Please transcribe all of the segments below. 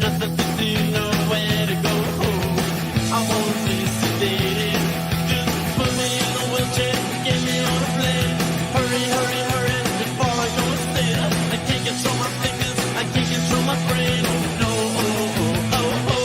nothing to do, nowhere to go home. I won't be sedated. Just put me in a wheelchair, get me on a plane. Hurry, hurry, hurry, before I go insane. I can't control my fingers, I can't control my brain. Oh no, oh, oh, oh, oh.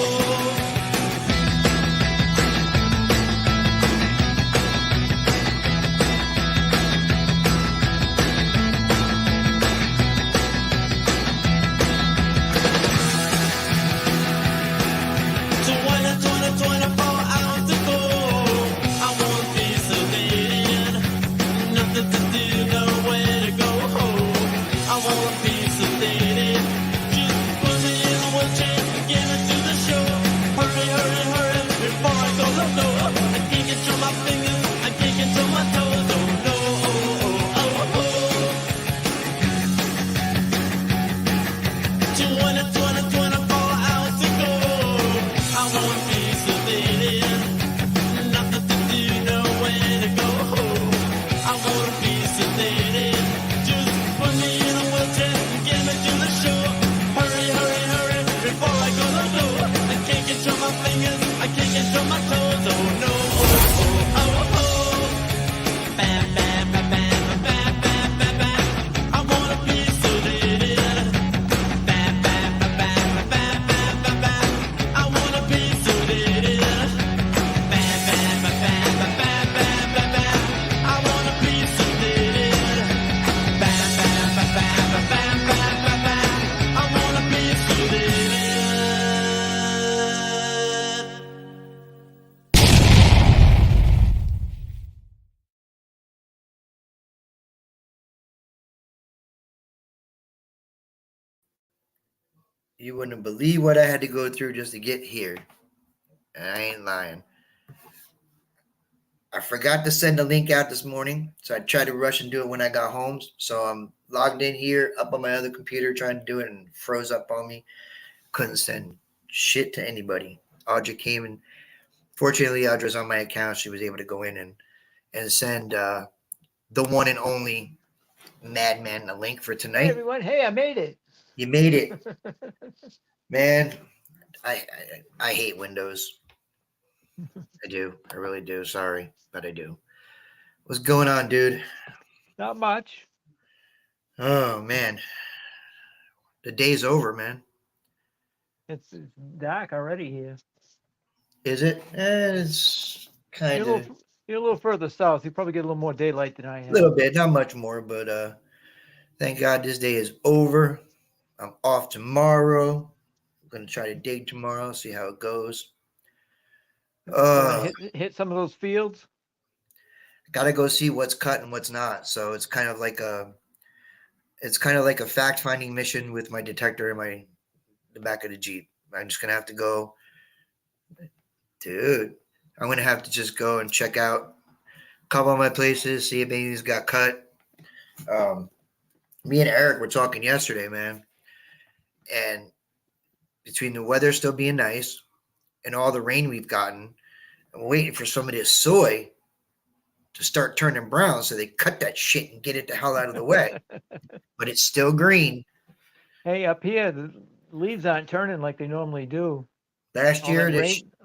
You wouldn't believe what I had to go through just to get here. And I ain't lying. I forgot to send the link out this morning, so I tried to rush and do it when I got home. So I'm logged in here, up on my other computer, trying to do it, and froze up on me. Couldn't send shit to anybody. Audra came and fortunately Audra's on my account. She was able to go in and send the one and only Madman a link for tonight. Hey everyone! Hey, I made it. You made it, man. I hate Windows. I do. I really do. Sorry, but I do. What's going on, dude? Not much. Oh man, the day's over, man. It's dark already here. Is it? It's kind of You're a little further south. You probably get a little more daylight than I a have. little bit, not much more, but thank God this day is over. I'm off tomorrow. I'm gonna try to dig tomorrow, see how it goes. Hit some of those fields. Gotta go see what's cut and what's not. So it's kind of like a fact finding mission with my detector in the back of the Jeep. I'm just gonna have to go, dude. I'm gonna have to just go and check out a couple of my places, see if anything's got cut. Me and Eric were talking yesterday, man, and between the weather still being nice and all the rain we've gotten, I'm waiting for some of this soy to start turning brown so they cut that shit and get it the hell out of the way. But it's still green. Hey, up here the leaves aren't turning like they normally do. Last year,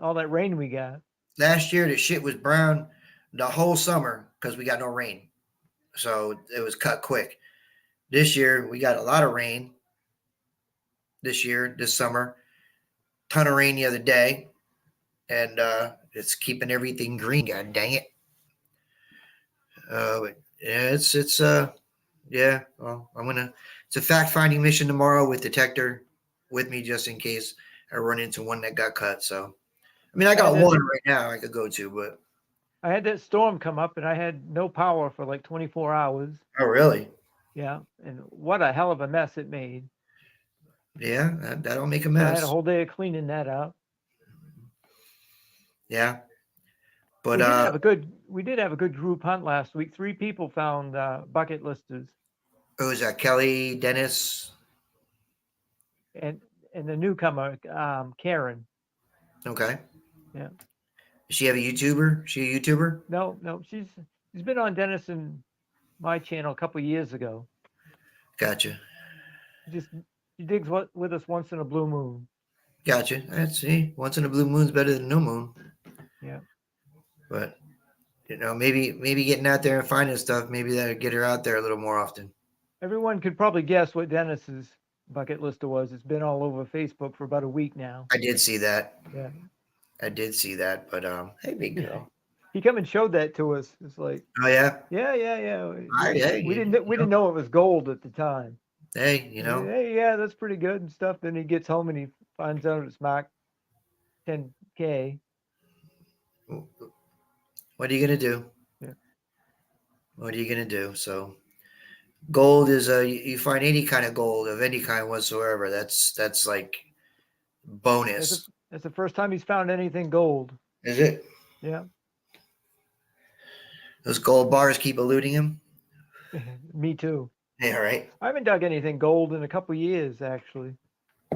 all that rain we got. Last year, the shit was brown the whole summer because we got no rain. So it was cut quick. This year, we got a lot of rain. This summer. Ton of rain the other day. And it's keeping everything green. God dang it. But yeah, well, it's a fact-finding mission tomorrow with detector with me just in case I run into one that got cut. So, I mean, I got one right now I could go to, but I had that storm come up and I had no power for like 24 hours. Oh, really? Yeah, and what a hell of a mess it made. Yeah, that'll make a mess. I had a whole day of cleaning that up. Yeah, but we did have a good group hunt last week. 3 people found bucket listers. Who was that? Kelly, Dennis, and the newcomer, Karen. Okay. Yeah. Does she have a YouTuber? She a YouTuber? No, she's been on Dennis and my channel a couple years ago. Gotcha. She digs with us once in a blue moon. Gotcha. Let's see. Once in a blue moon's better than no moon. Yeah. But maybe getting out there and finding stuff, maybe that'll get her out there a little more often. Everyone could probably guess what Dennis's bucket lister was. It's been all over Facebook for about a week now. I did see that. Yeah. I did see that. But hey, big girl. He come and showed that to us. It's like, Oh yeah. yeah. Hey, We didn't know it was gold at the time. Hey, Hey, yeah, that's pretty good and stuff. Then he gets home and he finds out it's marked 10K. what are you gonna do? Yeah. What are you gonna do? So, gold is you find any kind of gold of any kind whatsoever. That's like bonus. That's the first time he's found anything gold. Is it? Yeah. Those gold bars keep eluding him. Me too. Yeah, right. I haven't dug anything gold in a couple years, actually.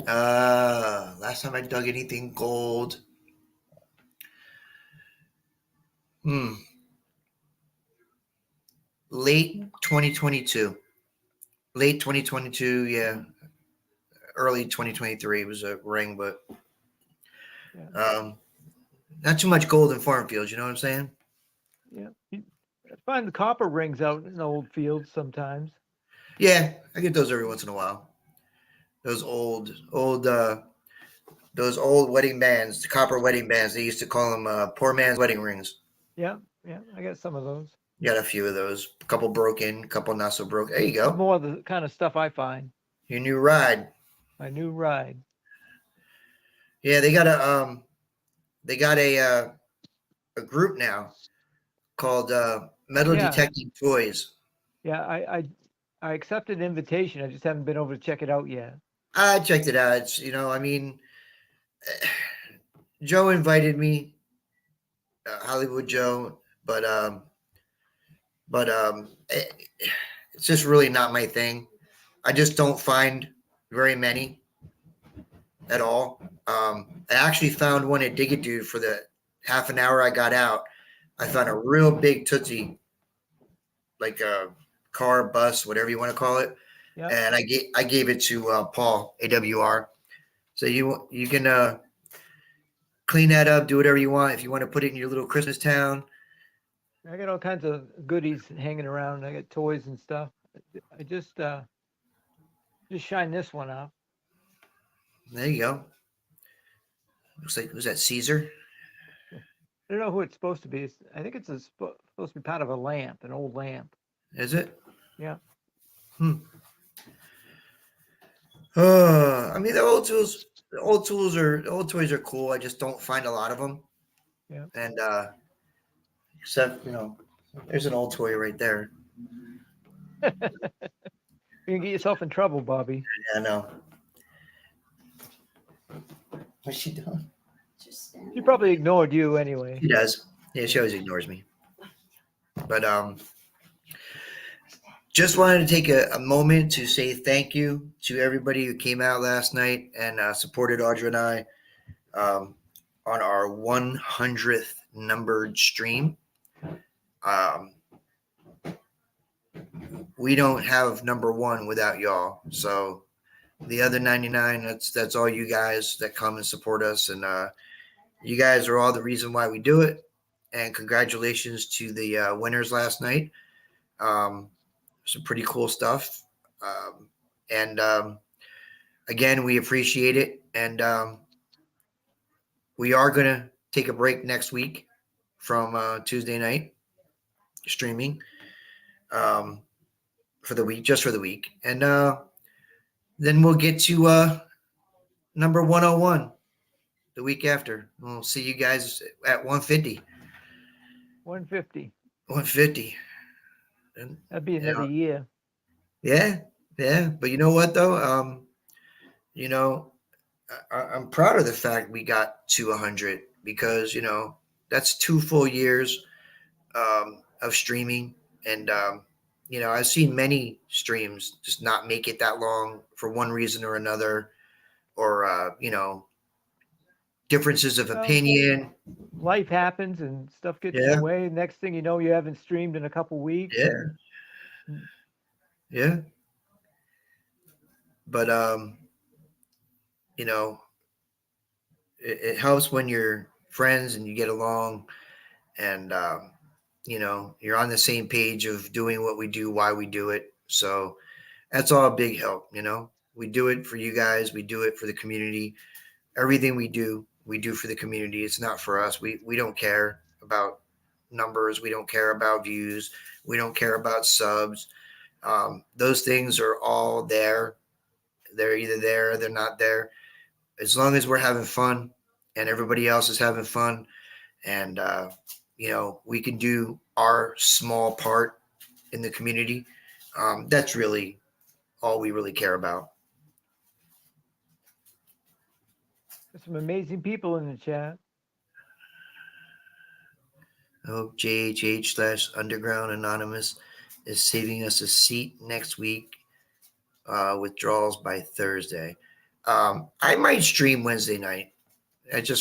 Last time I dug anything gold. Late 2022. Late 2022, yeah. Early 2023 was a ring, but not too much gold in farm fields, you know what I'm saying? Yeah. You find the copper rings out in old fields sometimes. Yeah, I get those every once in a while. Those old wedding bands, the copper wedding bands, they used to call them poor man's wedding rings. Yeah, I got some of those. Got a few of those. A couple broken, a couple not so broken. There you go. More of the kind of stuff I find. Your new ride. My new ride. Yeah, they got a group now called Metal Detecting Toys. Yeah, I accepted an invitation. I just haven't been over to check it out yet. I checked it out. It's Joe invited me, Hollywood Joe, but it's just really not my thing. I just don't find very many at all. I actually found one at Dig-A-Dude for the half an hour I got out. I found a real big Tootsie, like a car, bus, whatever you want to call it. Yep. And I gave it to Paul AWR. So you can clean that up, do whatever you want. If you want to put it in your little Christmas town. I got all kinds of goodies hanging around. I got toys and stuff. I just shine this one up. There you go. Looks like, was that Caesar? I don't know who it's supposed to be. I think it's supposed to be part of a lamp, an old lamp. Is it? Yeah. I mean, the old toys are cool. I just don't find a lot of them. Yeah. And except there's an old toy right there. You can get yourself in trouble, Bobby. Yeah, I know. What's she doing? She probably ignored you anyway. She does. Yeah, she always ignores me. But just wanted to take a moment to say thank you to everybody who came out last night and supported Audra and I on our 100th numbered stream. We don't have number one without y'all. So the other 99, that's all you guys that come and support us. And you guys are all the reason why we do it. And congratulations to the winners last night. Some pretty cool stuff. Again, we appreciate it. And we are going to take a break next week from Tuesday night streaming for the week, just for the week. And then we'll get to number 101 the week after. We'll see you guys at 150. 150. 150. And, that'd be another year. Yeah. But you know what, though? I'm proud of the fact we got to 100 because, that's 2 full years of streaming. And, I've seen many streams just not make it that long for one reason or another, or, differences of opinion. Life happens and stuff gets in the way. Next thing you know, you haven't streamed in a couple weeks. Yeah. But, it helps when you're friends and you get along, and you're on the same page of doing what we do, why we do it. So that's all a big help. We do it for you guys. We do it for the community. Everything we do for the community. It's not for us. We don't care about numbers. We don't care about views. We don't care about subs. Those things are all there. They're either there or they're not there. As long as we're having fun and everybody else is having fun, and we can do our small part in the community. That's really all we really care about. There's some amazing people in the chat. I hope JHH/Underground Anonymous is saving us a seat next week. Withdrawals by Thursday. I might stream Wednesday night.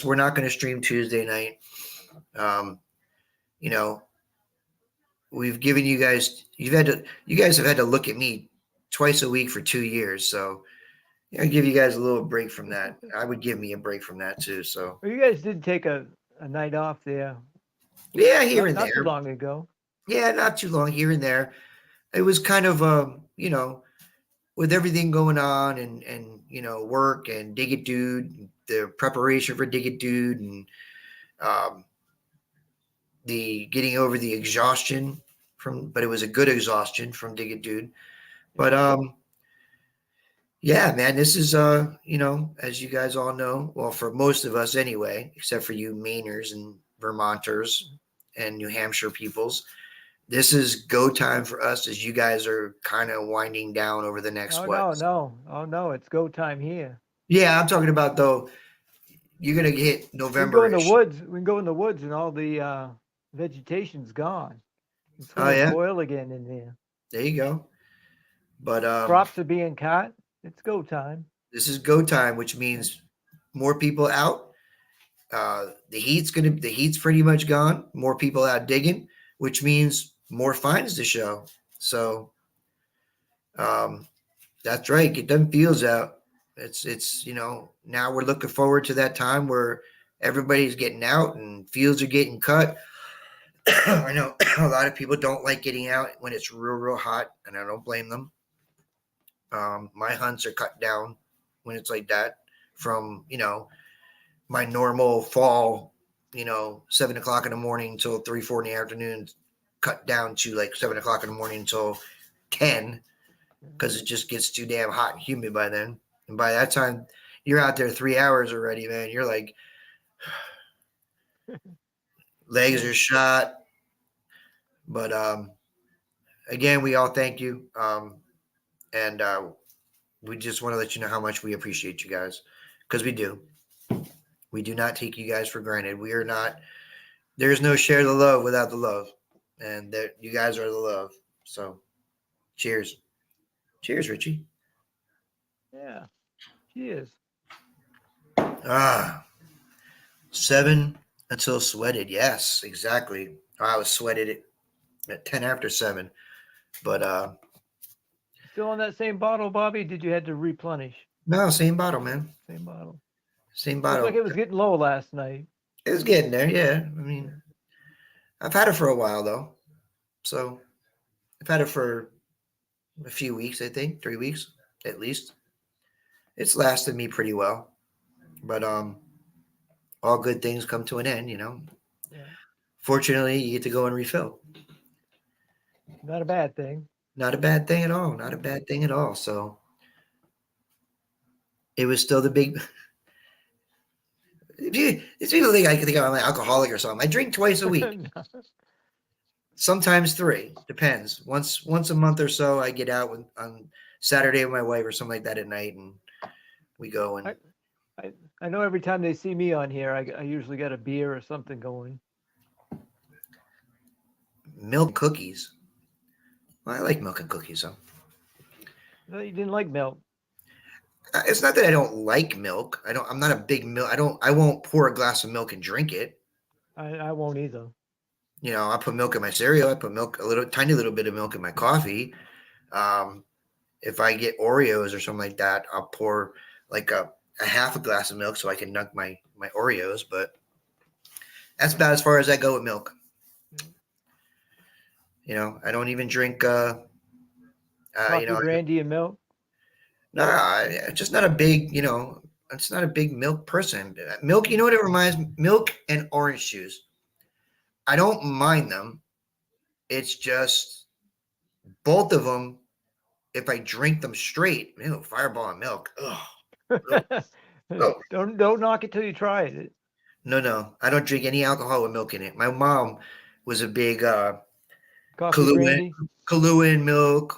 We're not going to stream Tuesday night. We've given you guys, you guys have had to look at me twice a week for 2 years. So I give you guys a little break from that. I would give me a break from that too. So Well, you guys did take a night off there. yeah, here and Not there. too long ago. Yeah, not too long, here and there. It was kind of with everything going on and work and Dig It Dude, the preparation for Dig It Dude, and the getting over the exhaustion but it was a good exhaustion from Dig It Dude. But yeah, man, this is as you guys all know, well, for most of us anyway, except for you Mainers and Vermonters and New Hampshire peoples, this is go time for us as you guys are kind of winding down over the next No, it's go time here. Yeah, I'm talking about though. You're gonna hit We can November. go in the woods. We can go in the woods, and all the vegetation's gone. It's full Oh, yeah? of soil again in there. There you go. But Crops are being cut. It's go time. this is go time, which means more people out. The heat's pretty much gone. More people out digging, which means more finds to show. So that's right. Get them fields out. It's now we're looking forward to that time where everybody's getting out and fields are getting cut. I know a lot of people don't like getting out when it's real hot, and I don't blame them. My hunts are cut down when it's like that from my normal fall 7 o'clock in the morning until 3-4 in the afternoon, cut down to like 7 o'clock in the morning until 10, because it just gets too damn hot and humid by then. And by that time you're out there 3 hours already, man. You're like legs are shot. But again, we all thank you. And we just want to let you know how much we appreciate you guys, because we do. We do not take you guys for granted. We are not. There's no share the love without the love, and you guys are the love. So, cheers, Richie. Yeah. Cheers. 7 until sweated. Yes, exactly. I was sweated at 10 after 7, but Still on that same bottle, Bobby? Did you had to replenish? no, same bottle, man. Same bottle. Same Looks bottle. like it was getting low last night. It was getting there, yeah. I mean, I've had it for a while though, so I've had it for a few weeks. I think 3 weeks at least. It's lasted me pretty well, but all good things come to an end, Yeah. Fortunately, you get to go and refill. Not a bad thing. Not a bad thing at all. Not a bad thing at all. So it was still the big. If people think I'm an alcoholic or something. I drink twice a week, sometimes 3. Depends. Once a month or so, I get out on Saturday with my wife or something like that at night, and we go and. I know every time they see me on here, I usually got a beer or something going. Milk cookies. Well, I like milk and cookies, though. No, you didn't like milk. It's not that I don't like milk. I'm not a big milk. I won't pour a glass of milk and drink it. I won't either. I put milk in my cereal. I put tiny little bit of milk in my coffee. If I get Oreos or something like that, I'll pour like a half a glass of milk so I can nug my my Oreos, but that's about as far as I go with milk. You know, I don't even drink. Coffee, You know, brandy, and milk. no, just not a big. You know, it's not a big milk person. Milk. You know what it reminds me? Milk and orange juice. I don't mind them. It's just both of them. If I drink them straight, Fireball and milk. Ugh. Oh, Don't knock it till you try it. no. I don't drink any alcohol with milk in it. My mom was a big Coffee, Kahlua, brandy. Kahlua and milk,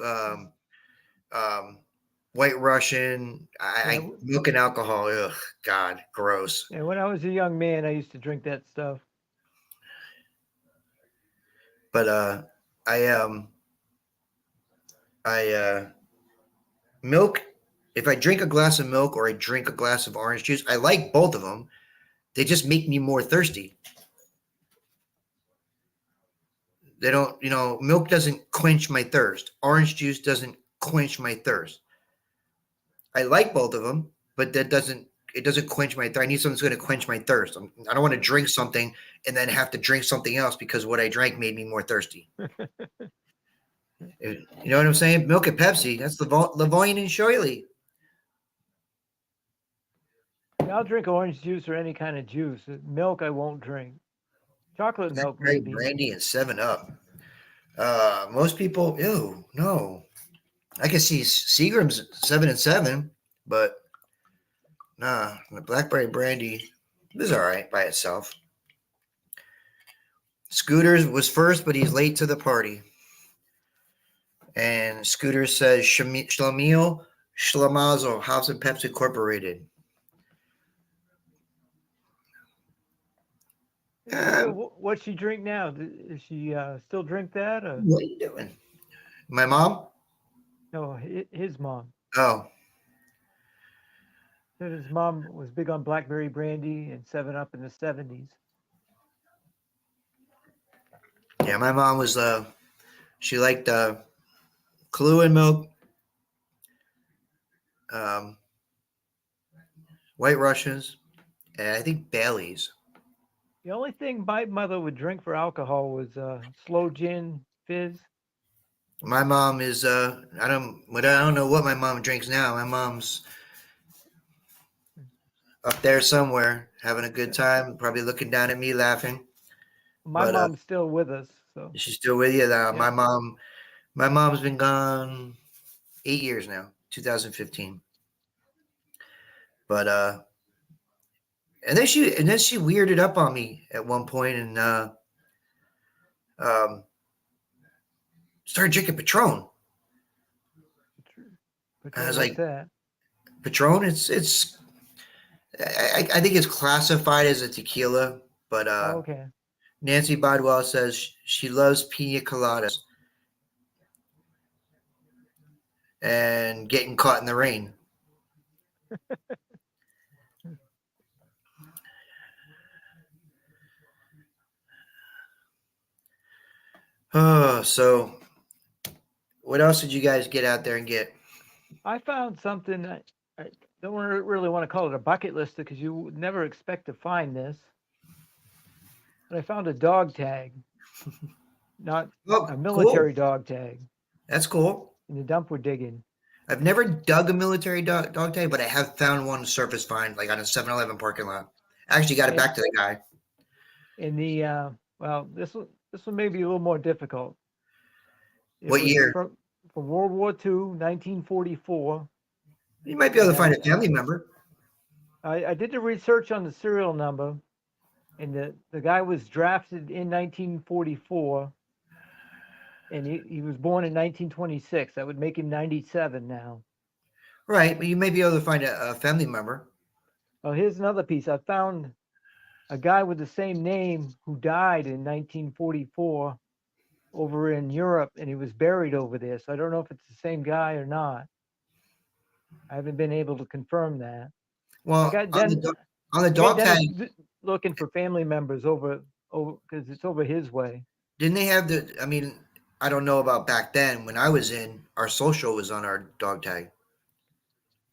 White Russian. Yeah, Milk and alcohol. Ugh, God, gross. yeah, when I was a young man, I used to drink that stuff. But milk. If I drink a glass of milk or I drink a glass of orange juice, I like both of them. They just make me more thirsty. They don't, milk doesn't quench my thirst. Orange juice doesn't quench my thirst. I like both of them, but it doesn't quench my thirst. I need something that's going to quench my thirst. I don't want to drink something and then have to drink something else because what I drank made me more thirsty. You know what I'm saying? Milk and Pepsi. That's Lavoine and Shirley. Yeah, I'll drink orange juice or any kind of juice. Milk, I won't drink. Chocolate milk, maybe. Brandy and 7-Up. Most people, ew, no. I can see Seagram's 7 and 7, but nah, the blackberry brandy is all right by itself. Scooters was first, but he's late to the party. And Scooter says Shlemiel Shlemazel, House and Pepsi Incorporated. What's she drink now? Does she still drink that? Or? What are you doing? My mom? No, his mom. Oh. Said his mom was big on blackberry brandy and 7-Up in the 70s. Yeah, my mom was she liked Kahlua and milk, White Russians, and I think Bailey's. The only thing my mother would drink for alcohol was slow gin fizz. My mom is I don't know what my mom drinks now. My mom's up there somewhere having a good time, probably looking down at me laughing. My mom's still with us, so she's still with you. Yeah. My mom's been gone 8 years now, 2015. But and then she weirded up on me at one point and started drinking Patron. I was like, that? Patron, it's I think it's classified as a tequila, but Okay. Nancy Bodwell says she loves pina coladas and getting caught in the rain. Oh, so what else did you guys get out there and get? I found something. I don't really want to call it a bucket list because you would never expect to find this. But I found a dog tag, not a military dog tag. That's cool. In the dump we're digging. I've never dug a military dog tag, but I have found one surface find, like on a 7-Eleven parking lot. I actually got it back to the guy. In the well, this one may be a little more difficult. What year? From World War II, 1944. You might be able to find a family member. I did the research on the serial number, and the guy was drafted in 1944, and he was born in 1926. That would make him 97 now. Right, but you may be able to find a family member. Oh, here's another piece. I found a guy with the same name who died in 1944 over in Europe, and he was buried over there. So I don't know if it's the same guy or not. I haven't been able to confirm that. Well, on the dog tag, looking for family members over because it's over his way. Didn't they have I mean, I don't know about back then. When I was in, our social was on our dog tag.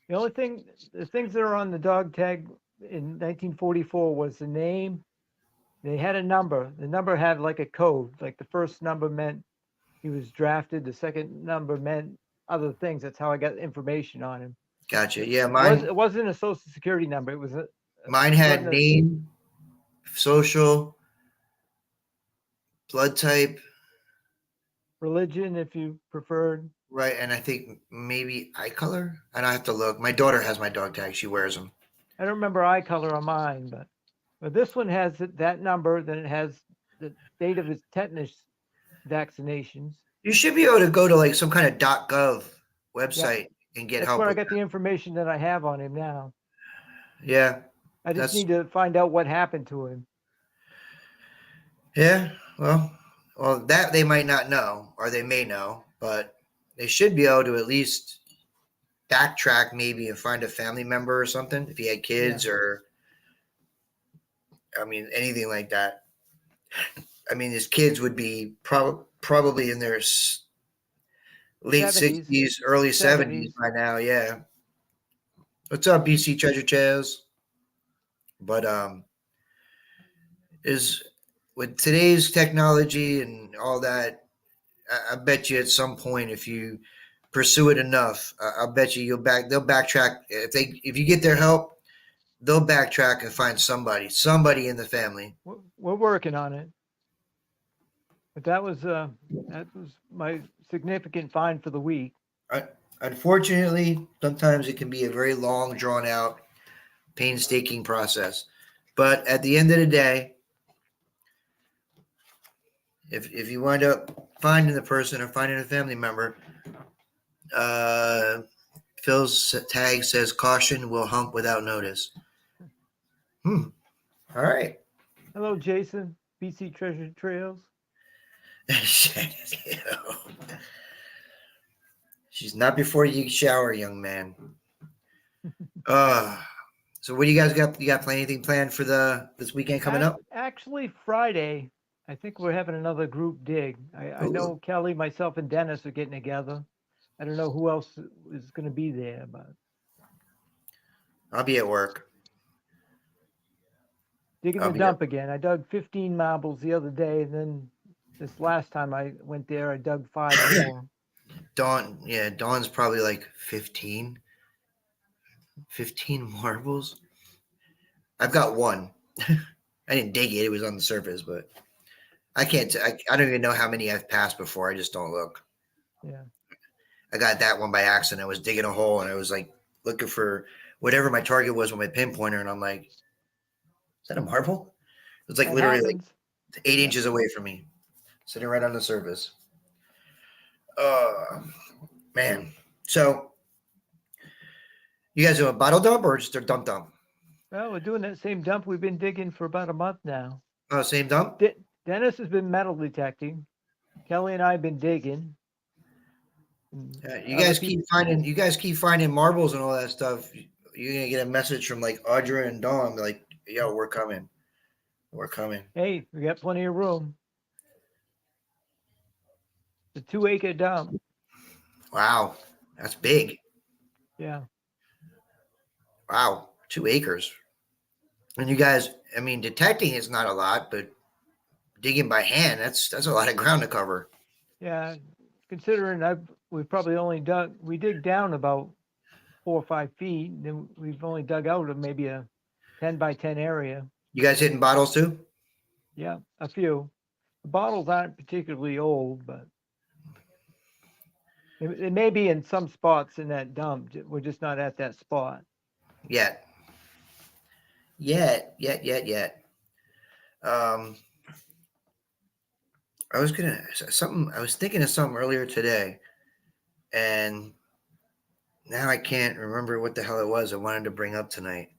The things that are on the dog tag in 1944 was the name. They had a number. The number had like a code. Like the first number meant he was drafted. The second number meant other things. That's how I got information on him. Gotcha. Yeah, It wasn't a social security number. It was mine had wasn't a name, social, blood type, religion, if you preferred. right, and I think maybe eye color. And I have to look. My daughter has my dog tag. She wears them. I don't remember eye color on mine, but this one has that number. Then it has the date of his tetanus vaccinations. You should be able to go to like some kind of .gov website and get That's help. where I with got the information that I have on him now. that. Yeah, I just That's- need to find out what happened to him. yeah. Well, that they might not know, or they may know, but they should be able to at least backtrack maybe and find a family member or something if he had kids or, I mean, anything like that. I mean, his kids would be probably in their late 70s, 60s, early 70s by now. Yeah. What's up, BC Treasure Chairs? But is with today's technology and all that, I bet you at some point, if you pursue it enough, I'll bet you they'll backtrack. If you get their help, they'll backtrack and find somebody in the family. We're working on it. But that was my significant find for the week. Unfortunately, sometimes it can be a very long, drawn out, painstaking process. But at the end of the day, if you wind up finding the person or finding a family member, Phil's tag says caution will hump without notice. All right. Hello, Jason, BC Treasure Trails. She's not before you shower, young man. So what do you guys got? You got anything planned for this weekend coming up? Actually, Friday, I think we're having another group dig. I know Kelly, myself, and Dennis are getting together. I don't know who else is going to be there, but I'll be at work. digging the dump again. I dug 15 marbles the other day, and then this last time I went there, I dug 5 more. Dawn's probably like 15 marbles. I've got one. I didn't dig it. It was on the surface, but I can't. I don't even know how many I've passed before. I just don't look. Yeah. I got that one by accident. I was digging a hole and I was like looking for whatever my target was with my pinpointer. And I'm like, is that a marble? It was like literally like 8 inches away from me, sitting right on the surface. Man. So you guys do a bottle dump or just a dump? Well, we're doing that same dump we've been digging for about a month now. Oh, same dump? Dennis has been metal detecting. Kelly and I have been digging. You guys keep finding marbles and all that stuff. You're gonna get a message from like Audra and Dawn, like, "Yo, we're coming. We're coming." Hey, we got plenty of room. The 2-acre dump. Wow, that's big. Yeah. Wow, 2 acres. And you guys, I mean, detecting is not a lot, but digging by hand, that's a lot of ground to cover. Yeah, considering we've probably only dig down about 4 or 5 feet, and then we've only dug out of maybe a 10 by 10 area. You guys hitting bottles too? Yeah, a few. The bottles aren't particularly old, but it may be in some spots in that dump. We're just not at that spot. Yet. I was thinking of something earlier today, and now I can't remember what the hell it was I wanted to bring up tonight.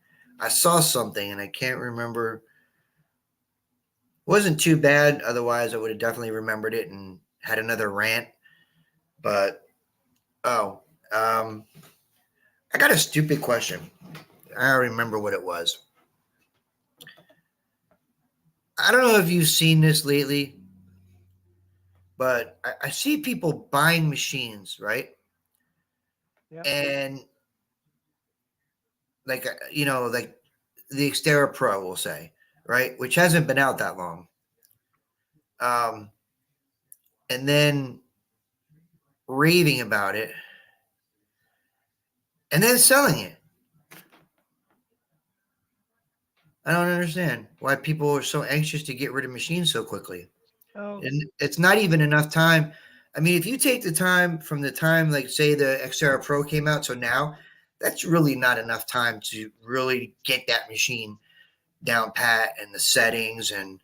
I saw something and I can't remember. It wasn't too bad. Otherwise, I would have definitely remembered it and had another rant. But, I got a stupid question. I don't remember what it was. I don't know if you've seen this lately, but I see people buying machines, right? Yeah. And like the Xterra Pro, we'll say, right, which hasn't been out that long. And then raving about it, and then selling it. I don't understand why people are so anxious to get rid of machines so quickly. Oh, And it's not even enough time. I mean, if you take the time from the time, like, say, the Xterra Pro came out, so now, that's really not enough time to really get that machine down pat and the settings and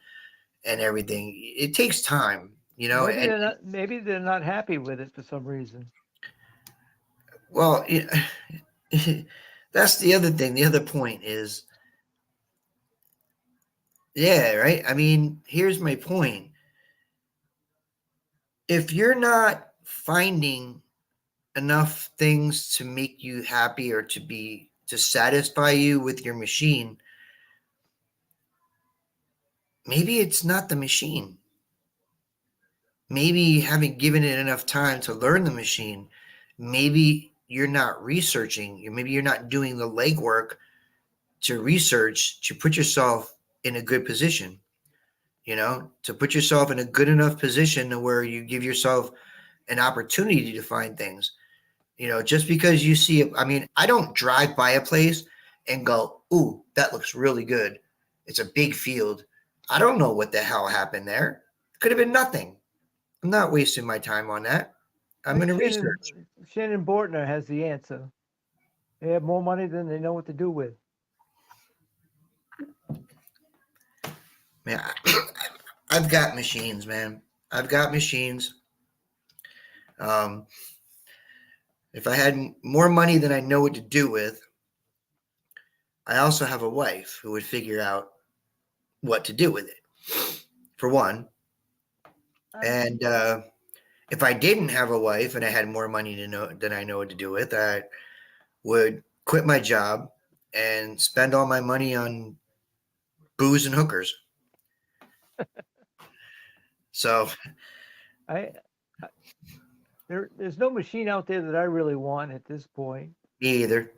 everything. It takes time, you know. maybe And they're not happy with it for some reason. well, that's the other thing. The other point is, yeah, right. I mean, here's my point. If you're not finding enough things to make you happy or to satisfy you with your machine, maybe it's not the machine. Maybe you haven't given it enough time to learn the machine. Maybe you're not researching. Maybe you're not doing the legwork to research to put yourself in a good position, to put yourself in a good enough position to where you give yourself an opportunity to find things. Just because you see it, I mean, I don't drive by a place and go, ooh, that looks really good. It's a big field. I don't know what the hell happened there. It could have been nothing. I'm not wasting my time on that. I'm going to research. Shannon Bortner has the answer. They have more money than they know what to do with. Man, I've got machines, man. I've got machines. If I had more money than I know what to do with, I also have a wife who would figure out what to do with it, for one. And if I didn't have a wife and I had more money than I know what to do with, I would quit my job and spend all my money on booze and hookers. So there's no machine out there that I really want at this point. Me either.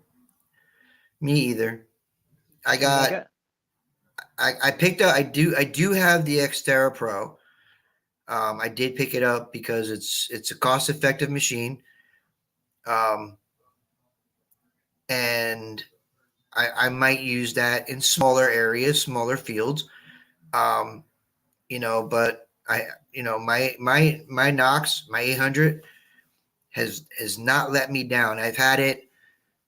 I picked up. I do have the Xterra Pro. I did pick it up because it's a cost-effective machine, and I might use that in smaller areas, smaller fields, but my Knox, my 800 has not let me down. I've had it.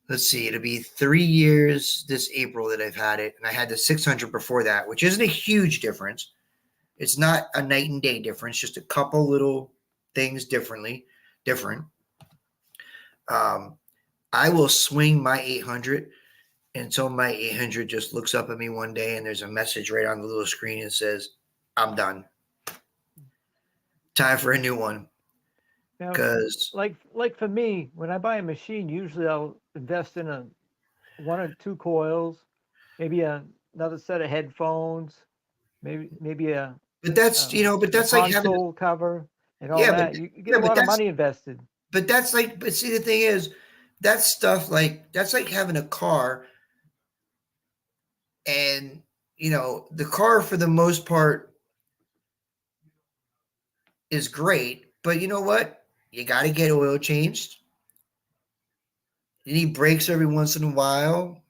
Let's see, it'll be 3 years this April that I've had it, and I had the 600 before that, which isn't a huge difference. It's not a night and day difference, just a couple little things different. I will swing my 800 until my 800 just looks up at me one day and there's a message right on the little screen that says, I'm done. Time for a new one. Because like for me, when I buy a machine, usually I'll invest in one or two coils, maybe another set of headphones, maybe a but that's like having a cover and all that. You get a lot of money invested. But see, the thing is, that stuff that's like having a car, and the car for the most part is great, but you know what? You got to get oil changed. You need brakes every once in a while.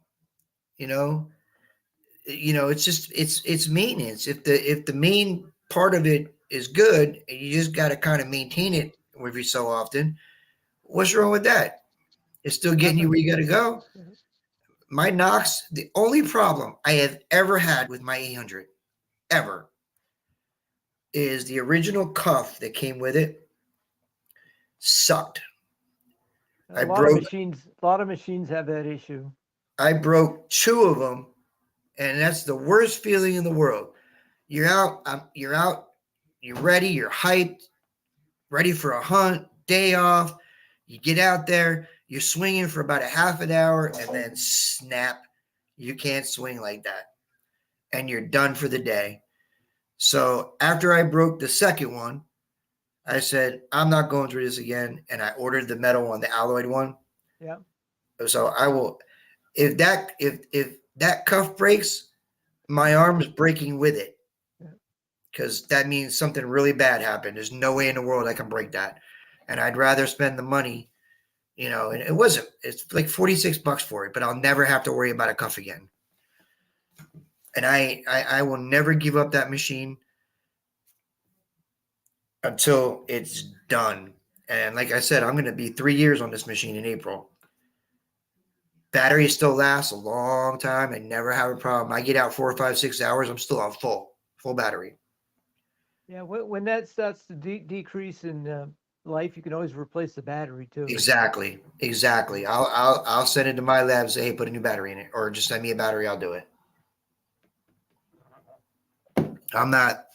It's just it's maintenance. If the main part of it is good, and you just got to kind of maintain it every so often, what's wrong with that? It's still getting you where you got to go. My Knox, the only problem I have ever had with my 800, ever, is the original cuff that came with it sucked. A lot of machines have that issue. I broke 2 of them, and that's the worst feeling in the world. You're out, you're ready, you're hyped, ready for a hunt, day off. You get out there, you're swinging for about a half an hour, and then snap, you can't swing like that. And you're done for the day. So after I broke the second one, I said, I'm not going through this again. And I ordered the metal one, the alloyed one. Yeah. So I will, if that cuff breaks, my arm is breaking with it. Yeah. Because that means something really bad happened. There's no way in the world I can break that. And I'd rather spend the money, and it's like $46 for it, but I'll never have to worry about a cuff again. And I will never give up that machine until it's done. And like I said, I'm going to be 3 years on this machine in April. Battery still lasts a long time. I never have a problem. I get out 4 or 5, 6 hours. I'm still on full battery. Yeah, when that starts to decrease in life, you can always replace the battery too. Exactly. I'll send it to my lab and say, hey, put a new battery in it, or just send me a battery. I'll do it. I'm not,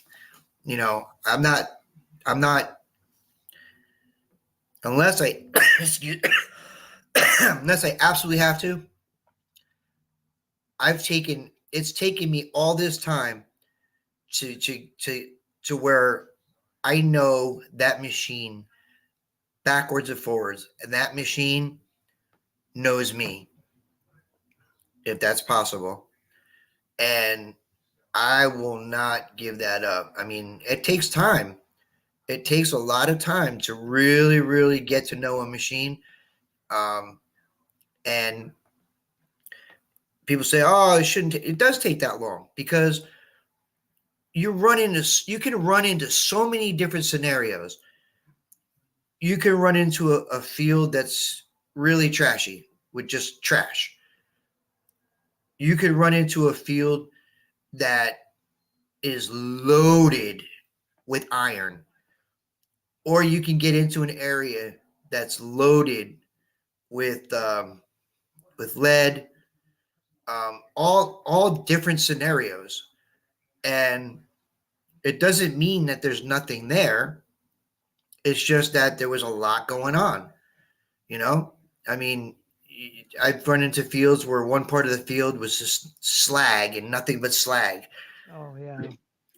unless I, excuse, unless I absolutely have to. It's taken me all this time to where I know that machine backwards and forwards, and that machine knows me, if that's possible. And I will not give that up. I mean, it takes time. It takes a lot of time to really, really get to know a machine. And people say, "Oh, it shouldn't." It does take that long because you can run into so many different scenarios. You can run into a field that's really trashy with just trash. You could run into a field that is loaded with iron, or you can get into an area that's loaded with lead. All different scenarios, and it doesn't mean that there's nothing there. It's just that there was a lot going on. I mean, I've run into fields where one part of the field was just slag and nothing but slag. Oh yeah.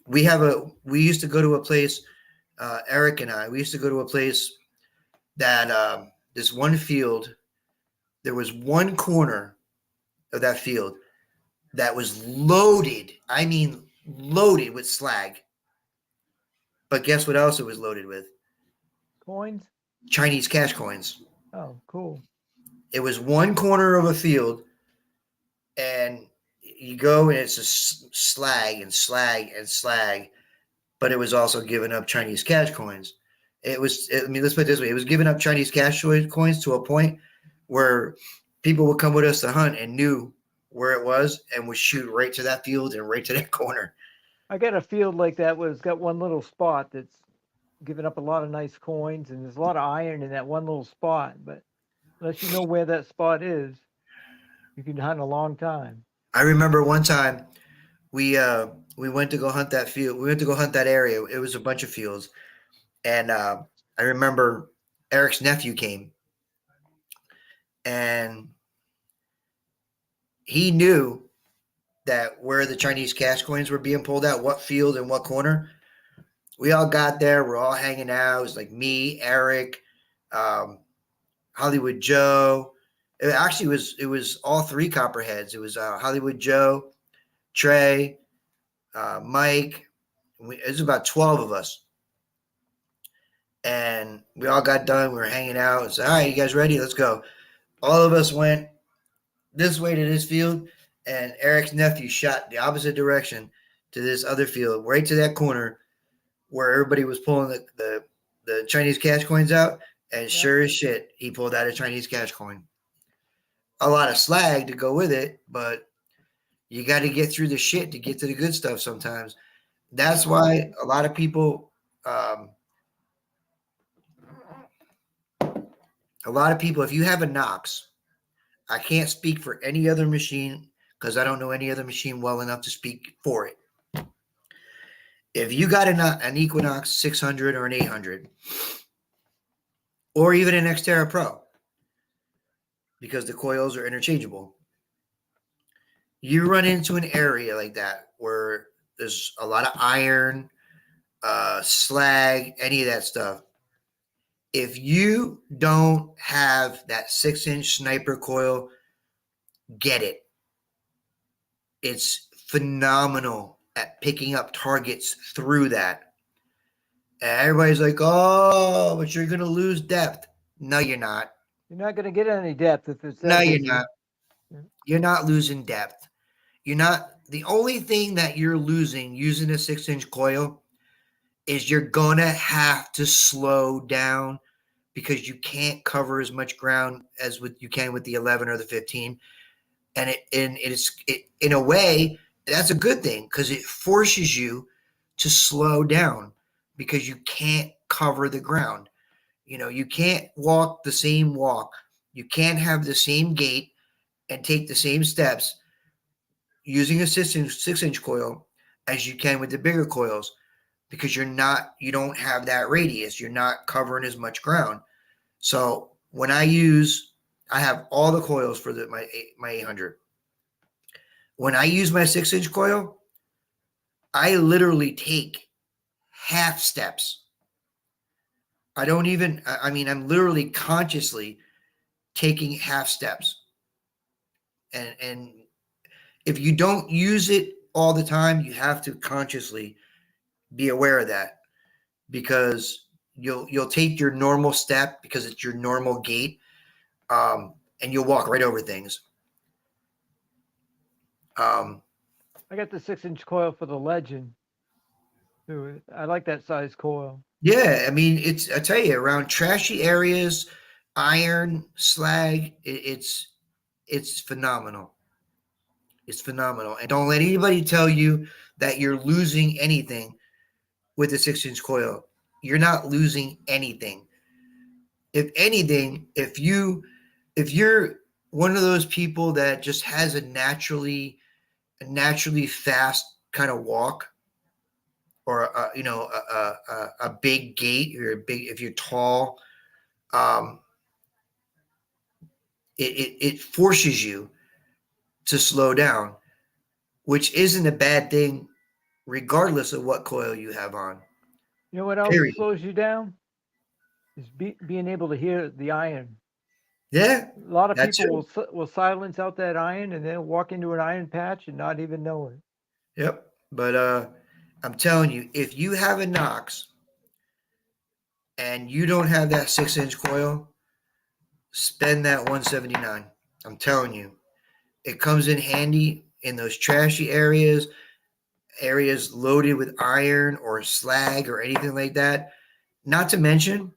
We used to go to a place, Eric and I, we used to go to a place that this one field, there was one corner of that field that was loaded. I mean, loaded with slag. But guess what else it was loaded with? Coins? Chinese cash coins. Oh, cool. It was one corner of a field, and you go and it's just slag and slag and slag, but it was also giving up Chinese cash coins. Let's put it this way. It was giving up Chinese cash coins to a point where people would come with us to hunt and knew where it was and would shoot right to that field and right to that corner. I got a field like that where it's got one little spot that's giving up a lot of nice coins, and there's a lot of iron in that one little spot. But unless you know where that spot is, you can hunt a long time. I remember one time we went to go hunt that field. We went to go hunt that area. It was a bunch of fields, and I remember Eric's nephew came, and he knew that where the Chinese cash coins were being pulled out, what field and what corner. We all got there. We're all hanging out. It was like me, Eric, Hollywood Joe. It was all three Copperheads. It was Hollywood Joe, Trey, Mike. It was about 12 of us. And we all got done. We were hanging out. And said, all right, you guys ready? Let's go. All of us went this way to this field, and Eric's nephew shot the opposite direction to this other field, right to that corner where everybody was pulling the Chinese cash coins out. And sure as shit, he pulled out a Chinese cash coin. A lot of slag to go with it, but you got to get through the shit to get to the good stuff sometimes. That's why a lot of people, if you have a Knox, I can't speak for any other machine because I don't know any other machine well enough to speak for it. If you got an Equinox 600 or an 800, or even an Xterra Pro, because the coils are interchangeable, you run into an area like that where there's a lot of iron, slag, any of that stuff. If you don't have that 6-inch sniper coil, get it. it's phenomenal at picking up targets through that. And everybody's like, oh, but you're going to lose depth. No, you're not. You're not going to get any depth if it's that No, you're busy. not. Yeah. You're not losing depth. You're not. The only thing that you're losing using a 6-inch coil is you're going to have to slow down because you can't cover as much ground as you can with the 11 or the 15. And in a way, that's a good thing because it forces you to slow down because you can't cover the ground. You can't walk the same walk. You can't have the same gait and take the same steps using a 6-inch coil as you can with the bigger coils because you don't have that radius. You're not covering as much ground. So when I have all the coils for my 800. When I use my 6-inch coil, I literally take half steps. I'm literally consciously taking half steps. And if you don't use it all the time, you have to consciously be aware of that because you'll take your normal step because it's your normal gait, and you'll walk right over things. I got the 6-inch coil for the Legend. Too. I like that size coil. Yeah, I tell you, around trashy areas, iron, slag, it's phenomenal. It's phenomenal. And don't let anybody tell you that you're losing anything with a 6-inch coil. You're not losing anything. If anything, if you're one of those people that just has a naturally fast kind of walk, or a big gait, or if you're tall, it forces you to slow down, which isn't a bad thing, regardless of what coil you have on. You know what else Period. slows you down? Is being able to hear the iron. Yeah, A lot of that's people will silence out that iron and then walk into an iron patch and not even know it. Yep. But I'm telling you, if you have a Knox and you don't have that 6-inch coil, spend that 179. I'm telling you, it comes in handy in those trashy areas loaded with iron or slag or anything like that. Not to mention,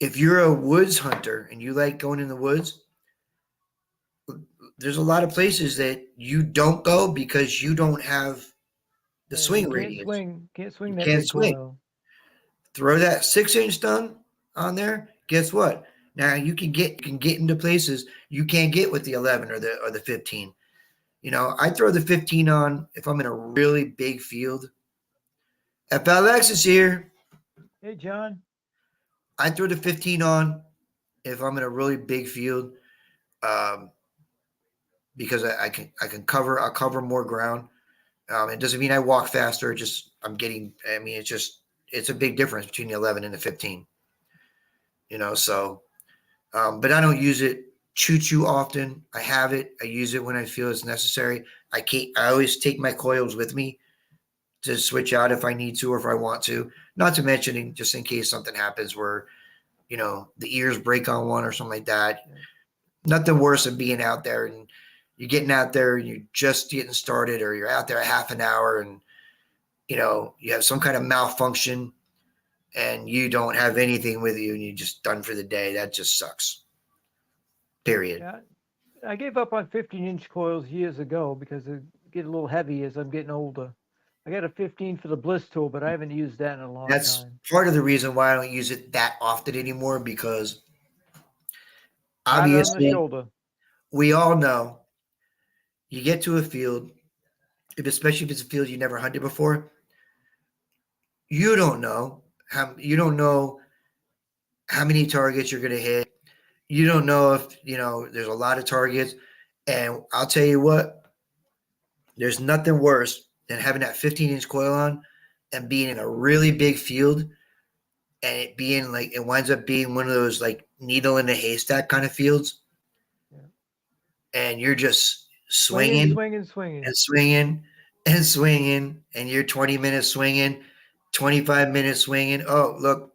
if you're a woods hunter and you like going in the woods, there's a lot of places that you don't go because you don't have the swing radius. Can't swing You that can't big swing. coil. Throw that 6-inch stun on there. Guess what? Now you can get into places you can't get with the 11 or the 15. I throw the 15 on if I'm in a really big field. FLX is here. Hey, John. I throw the 15 on if I'm in a really big field, because I'll cover more ground. It doesn't mean I walk faster. It's a big difference between the 11 and the 15. But I don't use it too often. I have it. I use it when I feel it's necessary. I always take my coils with me to switch out if I need to or if I want to. Not to mention, just in case something happens where, the ears break on one or something like that. Nothing worse than being out there and you're getting out there and you're just getting started, or you're out there a half an hour and, you have some kind of malfunction and you don't have anything with you and you're just done for the day. That just sucks. Period. Yeah, I gave up on 15-inch coils years ago because they get a little heavy as I'm getting older. I got a 15 for the Bliss tool, but I haven't used that in a long That's time. part of the reason why I don't use it that often anymore, because Harder on the obviously shoulder. we all know you get to a field, especially if it's a field you never hunted before, you don't know how many targets you're going to hit. You don't know if, there's a lot of targets. And I'll tell you what, there's nothing worse than having that 15-inch coil on and being in a really big field and it winds up being one of those like needle in a haystack kind of fields. Yeah. And you're just swinging swinging. and swinging and swinging, and you're 20 minutes swinging, 25 minutes swinging. Oh, look,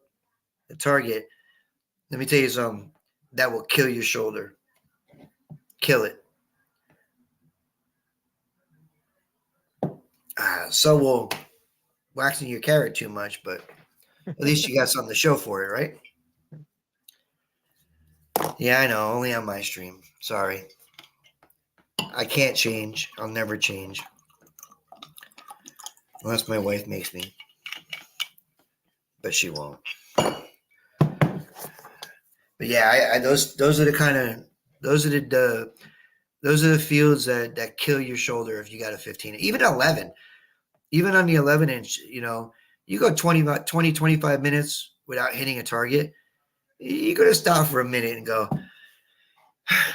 the target. Let me tell you something. That will kill your shoulder. Kill it. So will waxing your carrot too much, but at least you got something to show for it, right? Yeah, I know. Only on my stream. Sorry. I can't change. I'll never change. Unless my wife makes me. But she won't. But yeah, I those are the kind of those are the fields that kill your shoulder if you got a 15. Even 11. Even on the 11-inch, you go 20, 25 minutes without hitting a target, you're going to stop for a minute and go,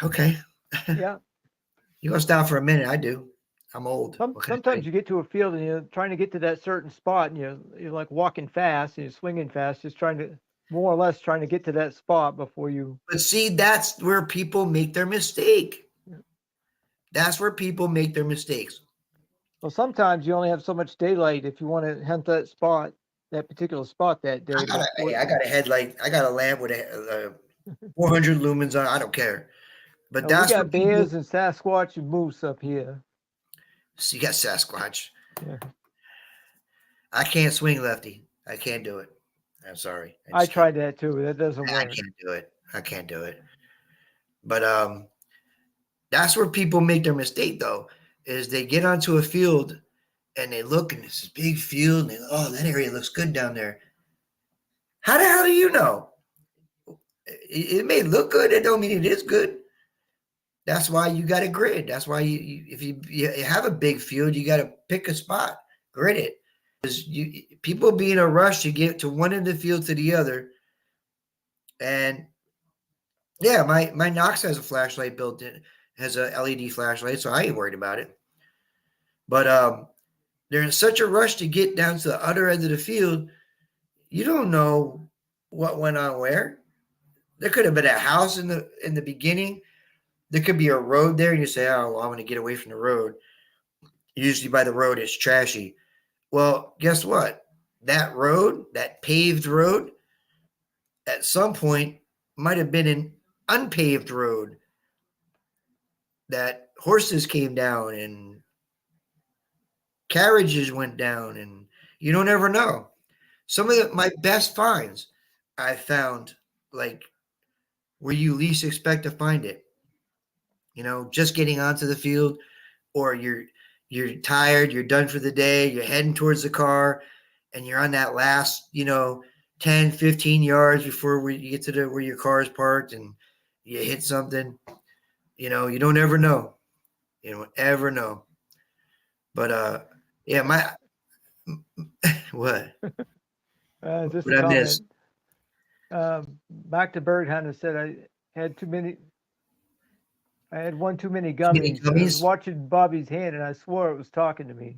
okay. Yeah. You're going to stop for a minute. I do. I'm old. Sometimes you get to a field and you're trying to get to that certain spot and you're like walking fast and you're swinging fast, just trying to more or less trying to get to that spot before you. But see, that's where people make their mistake. That's where people make their mistakes. Well, sometimes you only have so much daylight if you want to hunt that particular spot that day. I got a headlight. I got a lamp with a 400 lumens on. I don't care. But that's we got bears and Sasquatch and moose up here. So you got Sasquatch. Yeah. I can't swing lefty. I can't do it. I'm sorry. I tried that too. That doesn't work. I can't do it. But that's where people make their mistake, though, is they get onto a field and they look and it's this big field and that area looks good down there. How the hell do you know? It may look good. It don't mean it is good. That's why you got a grid. That's why if you have a big field, you got to pick a spot, grid it. Because people be in a rush to get to one end of the field to the other. And yeah, my Knox has a flashlight built in, has a LED flashlight, so I ain't worried about it. But they're in such a rush to get down to the other end of the field, you don't know what went on where. There could have been a house in the beginning. There could be a road there, and you say, oh, well, I want to get away from the road. Usually by the road, it's trashy. Well, guess what? That road, that paved road, at some point might have been an unpaved road that horses came down and carriages went down, and you don't ever know. Some of my best finds I found like where you least expect to find it. Just getting onto the field, or you're tired, you're done for the day, you're heading towards the car, and you're on that last, 10, 15 yards before you get to where your car is parked, and you hit something. You don't ever know. You don't ever know. But yeah, what? Just what a I missed? Back to bird hunter said I had too many. I had one too many gummies. gummies? I was watching Bobby's hand, and I swore it was talking to me.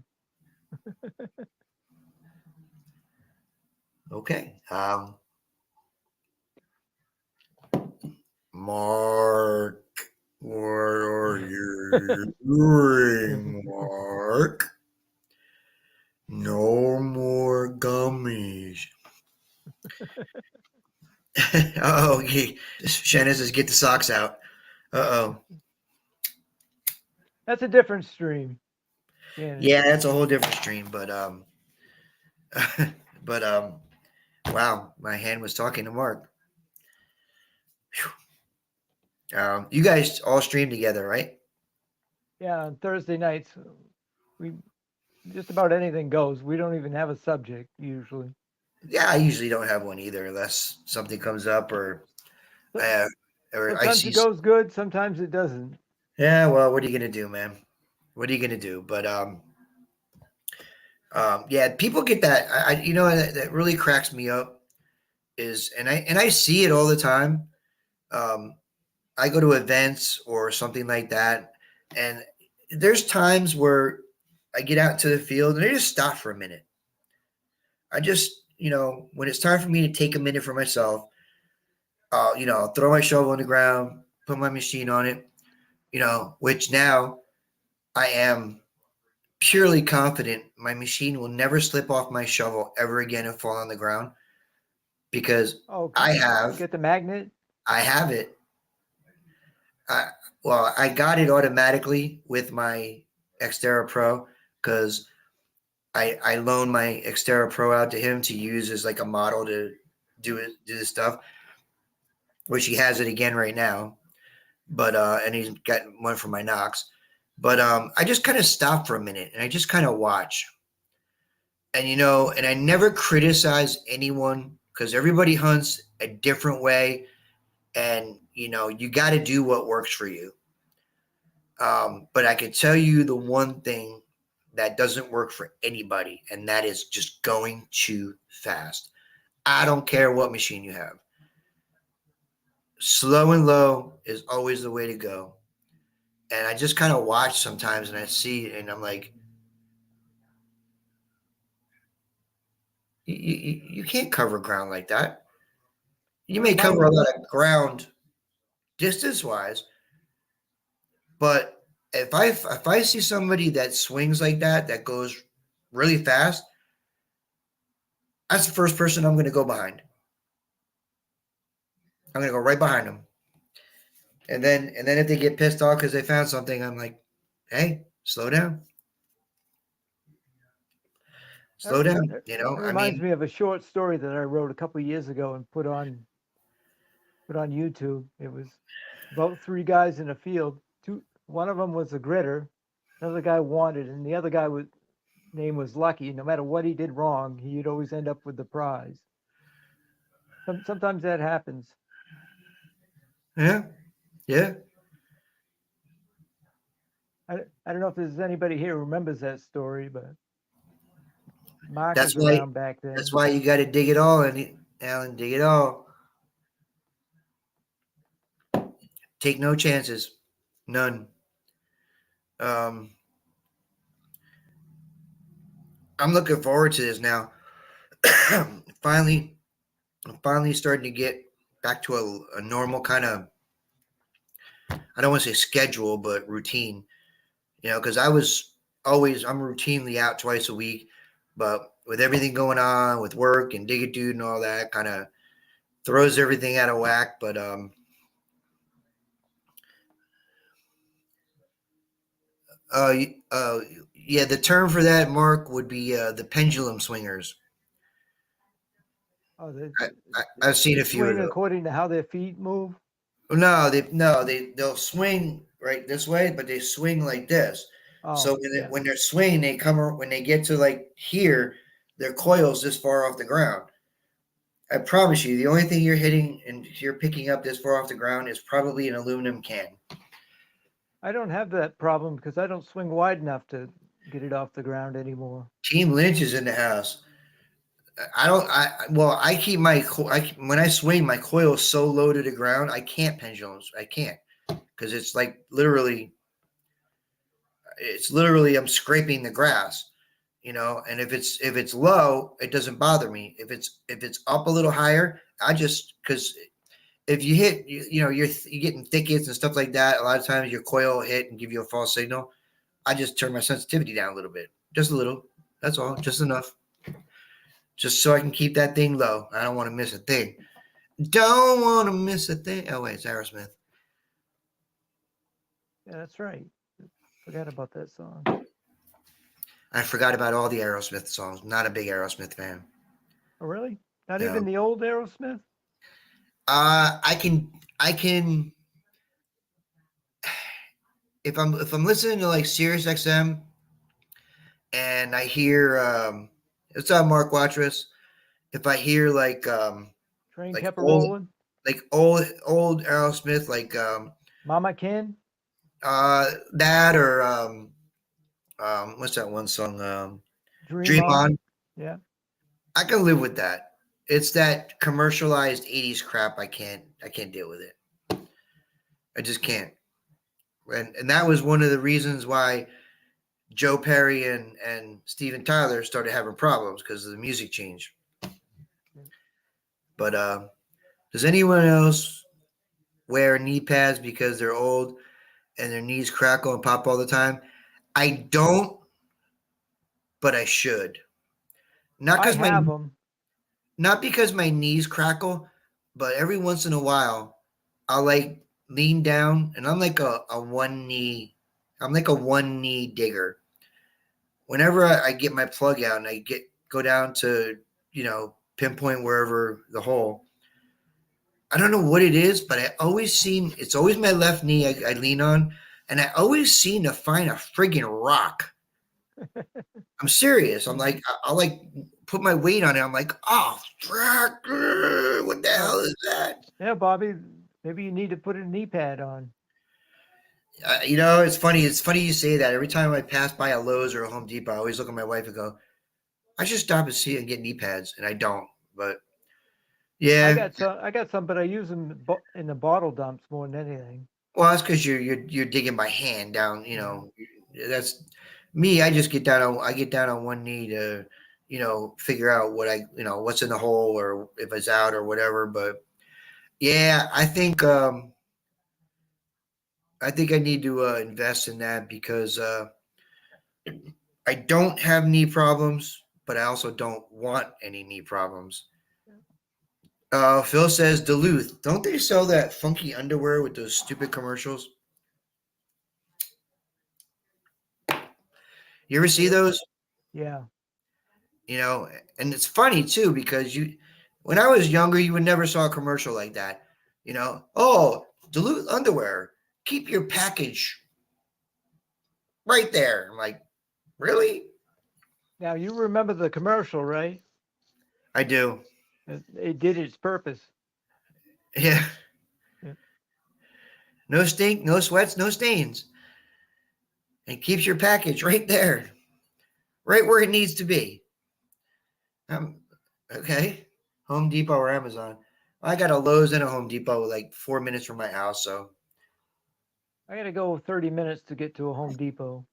Okay. Mark, what are you doing, Mark? No more gummies. Oh, Shannon says, get the socks out. Uh-oh. That's a different stream. Yeah, that's a whole different stream. But wow, my hand was talking to Mark. You guys all stream together, right? Yeah, on Thursday nights, we just about anything goes. We don't even have a subject usually. Yeah, I usually don't have one either, unless something comes up or I sometimes see. It goes good, sometimes it doesn't. Yeah, well, what are you gonna do, man? What are you gonna do? But yeah, people get that. That really cracks me up. And I see it all the time. I go to events or something like that, and there's times where I get out to the field and I just stop for a minute. I just, when it's time for me to take a minute for myself, throw my shovel on the ground, put my machine on it, which now I am purely confident my machine will never slip off my shovel ever again and fall on the ground because Oh, I you have get the magnet? I have it. I, well, I got it automatically with my Xterra Pro because I loaned my Xterra Pro out to him to use as like a model to do this stuff, which he has it again right now. But and he's got one for my Knox. But I just kind of stop for a minute and I just kind of watch. And and I never criticize anyone because everybody hunts a different way, and you got to do what works for you. But I can tell you the one thing that doesn't work for anybody, and that is just going too fast. I don't care what machine you have. Slow and low is always the way to go. And I just kind of watch sometimes and I see and I'm like, you can't cover ground like that. You may cover a lot of ground distance wise, but if I see somebody that swings like that goes really fast, that's the first person I'm going to go behind. I'm going to go right behind them. And then if they get pissed off because they found something, I'm like, hey, slow down. Slow down. It reminds me of a short story that I wrote a couple of years ago and put on YouTube. It was about three guys in a field. One of them was a gritter, another guy wanted, and the other guy name was Lucky. No matter what he did wrong, he'd always end up with the prize. Sometimes that happens. Yeah. I don't know if there's anybody here who remembers that story, but Mark That's was around back then. That's why you got to dig it all, Alan. Dig it all. Take no chances, none. I'm looking forward to this now. I'm finally starting to get back to a normal kind of, I don't want to say schedule, but routine. Because I'm routinely out twice a week, but with everything going on with work and Dig It Dude and all that, kind of throws everything out of whack. But yeah, the term for that, Mark, would be the pendulum swingers. Oh, I've seen a few swing of those. according to how their feet move. No, they'll swing right this way, but they swing like this. Oh, so when they're swinging, when they get to like here, their coil's this far off the ground. I promise you, the only thing you're hitting and you're picking up this far off the ground is probably an aluminum can. I don't have that problem because I don't swing wide enough to get it off the ground anymore. Team Lynch is in the house. I keep when I swing, my coil is so low to the ground, I can't pendulums. I can't because it's like literally I'm scraping the grass, and if it's low, it doesn't bother me. If it's up a little higher, because if you hit, you're getting thickets and stuff like that. A lot of times your coil will hit and give you a false signal. I just turn my sensitivity down a little bit, just a little. That's all, just enough. Just so I can keep that thing low. I don't want to miss a thing. Don't want to miss a thing. Oh, wait, it's Aerosmith. Yeah, that's right. Forgot about that song. I forgot about all the Aerosmith songs. Not a big Aerosmith fan. Oh, really? Not even the old Aerosmith? I can. If I'm listening to like Sirius XM and I hear what's up, Mark Watrous? If I hear like Train kept rolling, like old Aerosmith, like Mama Ken, that or what's that one song? Dream On. Yeah, I can live with that. It's that commercialized 80s crap. I can't deal with it. I just can't. And that was one of the reasons why Joe Perry and Steven Tyler started having problems because of the music change. But does anyone else wear knee pads because they're old and their knees crackle and pop all the time? I don't, but I should. Not I because my have them. not because my knees crackle, but every once in a while, I'll like lean down, and I'm like a one knee digger. Whenever I get my plug out and I go down to pinpoint wherever the hole, I don't know what it is, but it's always my left knee I lean on, and I always seem to find a friggin' rock. I'm serious. I'm like, I'll like put my weight on it. I'm like, oh, fuck, what the hell is that? Yeah, Bobby, maybe you need to put a knee pad on. It's funny. It's funny you say that. Every time I pass by a Lowe's or a Home Depot, I always look at my wife and go, I should stop and see and get knee pads, and I don't. But yeah, I got some, but I use them in the bottle dumps more than anything. well, that's because you're digging by hand down. That's me. I just get down on one knee to, figure out what's in the hole or if it's out or whatever. But yeah, I think I need to invest in that because I don't have knee problems, but I also don't want any knee problems. Phil says Duluth. Don't they sell that funky underwear with those stupid commercials? You ever see those? Yeah. And it's funny too because when I was younger, you would never saw a commercial like that. Oh, Duluth underwear, keep your package right there. I'm like, really? Now you remember the commercial, right? I do. It did its purpose. Yeah. Yeah. No stink, no sweats, no stains. And keeps your package right there, right where it needs to be. Okay. Home Depot or Amazon. I got a Lowe's and a Home Depot like 4 minutes from my house, so I got to go 30 minutes to get to a Home Depot.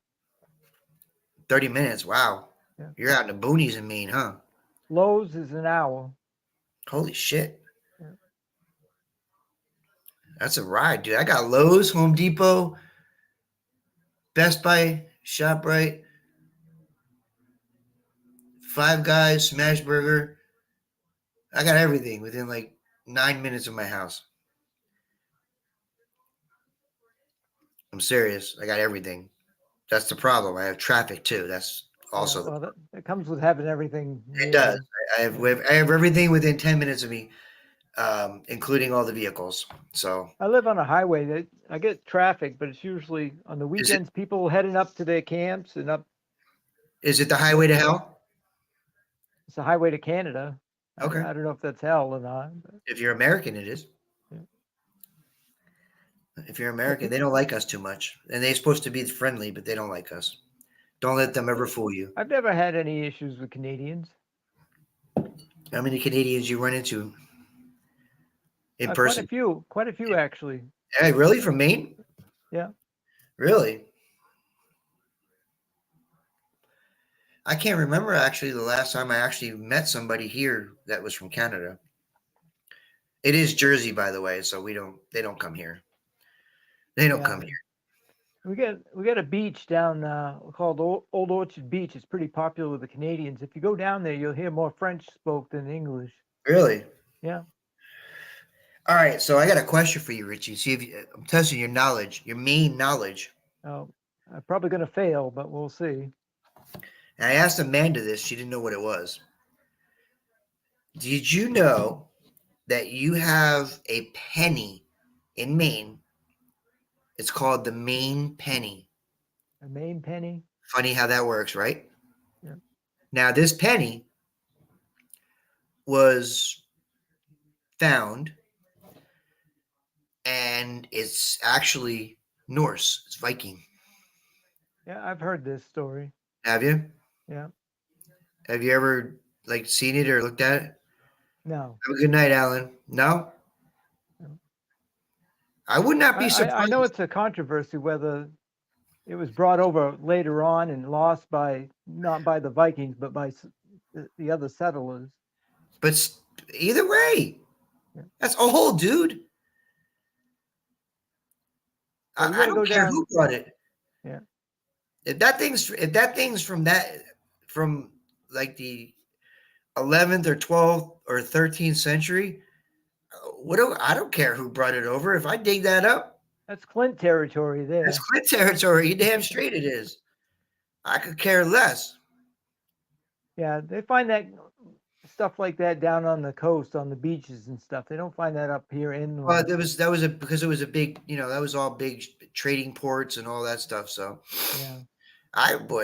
30 minutes. Wow. Yeah. You're out in the boonies in Maine, huh? Lowe's is an hour. Holy shit. Yeah. That's a ride, dude. I got Lowe's, Home Depot, Best Buy, ShopRite, Five Guys, Smash Burger. I got everything within like 9 minutes of my house. I'm serious. I got everything. That's the problem. I have traffic too. That's also well, that comes with having everything. it does. I have everything within 10 minutes of me, including all the vehicles. So I live on a highway that I get traffic, but it's usually on the weekends. People heading up to their camps and up. Is it the highway to hell? It's a highway to Canada. Okay. I don't know if that's hell or not. But. If you're American, it is. Yeah. If you're American, they don't like us too much, and they're supposed to be friendly, but they don't like us. Don't let them ever fool you. I've never had any issues with Canadians. How many Canadians you run into in person? Quite a few actually. Hey, really? From Maine? Yeah. Really? I can't remember actually the last time I actually met somebody here that was from Canada. It is Jersey, by the way, so they don't come here. They don't come here. We got a beach down called Old Orchard Beach. It's pretty popular with the Canadians. If you go down there, you'll hear more French spoke than English. Really? Yeah. All right, so I got a question for you, Richie. See if I'm testing your knowledge, your Maine knowledge. Oh, I'm probably going to fail, but we'll see. And I asked Amanda this; she didn't know what it was. Did you know that you have a penny in Maine? It's called the Maine penny. A Maine penny? Funny how that works, right? Yeah. Now, this penny was found, and it's actually Norse. It's Viking. Yeah, I've heard this story. Have you? Yeah. Have you ever seen it or looked at it? No. Have a good night, Alan. No? I would not be surprised. I know it's a controversy whether it was brought over later on and lost not by the Vikings, but by the other settlers. But either way, that's old, dude. Well, I don't care who brought it. Yeah. If that thing's from like the 11th or 12th or 13th century, I don't care who brought it over. If I dig that up, That's Clint territory there. that's Clint territory. You damn straight it is. I could care less. Yeah, they find that stuff like that down on the coast, on the beaches and stuff. They don't find that up here inland. Well, because it was a big, that was all big trading ports and all that stuff. So Yeah.